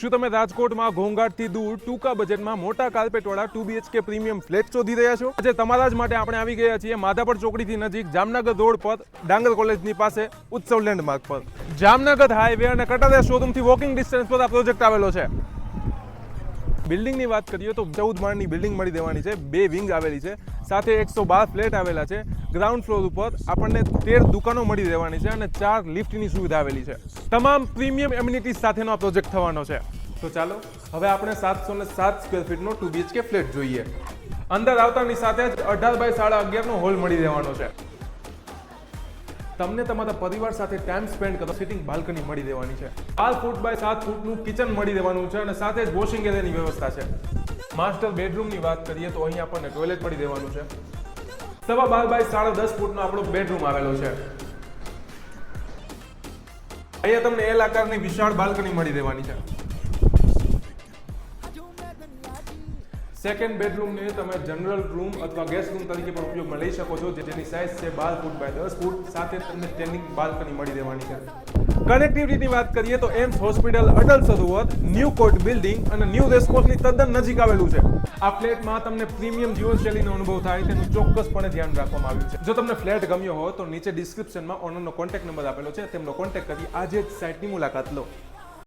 શું તમે રાજકોટમાં ઘોંઘાટથી દૂર ટૂંકા બજેટમાં મોટા કાર્પેટવાળા 2BHK પ્રીમિયમ ફ્લેટ શોધી રહ્યા છો? આજે તમારા જ માટે આપણે આવી ગયા છીએ માધાપર ચોકડીથી નજીક જામનગર રોડ પર ડાંગર કોલેજની પાસે ઉત્સવ લેન્ડમાર્ક પર. જામનગર હાઈવે અને કટારિયા શોરૂમથી વોકિંગ ડિસ્ટન્સ પર આ પ્રોજેક્ટ આવેલો છે. બિલ્ડિંગની વાત કરીએ તો 14 માળની બિલ્ડિંગ મળી દેવાની છે, 2 વિંગ આવેલી છે, સાથે 112 ફ્લેટ આવેલા છે. ગ્રાઉન્ડ ફ્લોર ઉપર આપણને 13 દુકાનો મળી દેવાની છે અને 4 લિફ્ટની સુવિધા આવેલી છે. તમામ પ્રીમિયમ એમ્યુનિટીઝ સાથેનો આ પ્રોજેક્ટ થવાનો છે. તો ચાલો હવે આપણે 707 સ્ક્વેર ફીટનો 2BHK ફ્લેટ જોઈએ. અંદર આવતાની સાથે જ 18 બાય 11.5 નો હોલ મળી દેવાનો છે. તમને તમારા પરિવાર સાથે ટાઈમ સ્પેન્ડ કરો સિટિંગ બાલ્કની મળી દેવાની છે. 12 ફૂટ બાય 7 ફૂટનું કિચન મળી દેવાનું છે અને સાથે જ વોશિંગ એરિયાની વ્યવસ્થા છે. માસ્ટર બેડરૂમની વાત કરીએ તો અહીં આપણને ટોયલેટ મળી દેવાનું છે. 12 બાય 10.5 ફૂટનો આપણો બેડરૂમ આવેલો છે. અહીંયા તમને એલ આકારની વિશાળ બાલ્કની મળી દેવાની છે. સેકન્ડ બેડરૂમને તમે જનરલ રૂમ અથવા ગેસ્ટ રૂમ તરીકે પણ ઉપયોગમાં લઈ શકો છો, જેની સાઇઝ છે 12 ફૂટ બાય 10 ફૂટ. સાથે તમને સ્ટેન્ડિંગ બાલ્કની મળી દેવાની છે. કનેક્ટિવિટીની વાત કરીએ તો AIIMS hospital, Atal Sarovar, new court building અને ન્યૂ રેસકોર્સની તદ્દન નજીક આવેલું છે. આ ફ્લેટમાં તમને પ્રીમિયમ જીવનશૈલીનો અનુભવ થાય તેનું ચોક્કસપણે ધ્યાન રાખવામાં આવ્યું છે. જો તમને ફ્લેટ ગમ્યો હોય તો નીચે ડિસ્ક્રિપ્શનમાં ઓનરનો કોન્ટેક્ટ નંબર આપેલો છે, તેમનો કોન્ટેક્ટ કરી આજે જ સાઇટની મુલાકાત લો.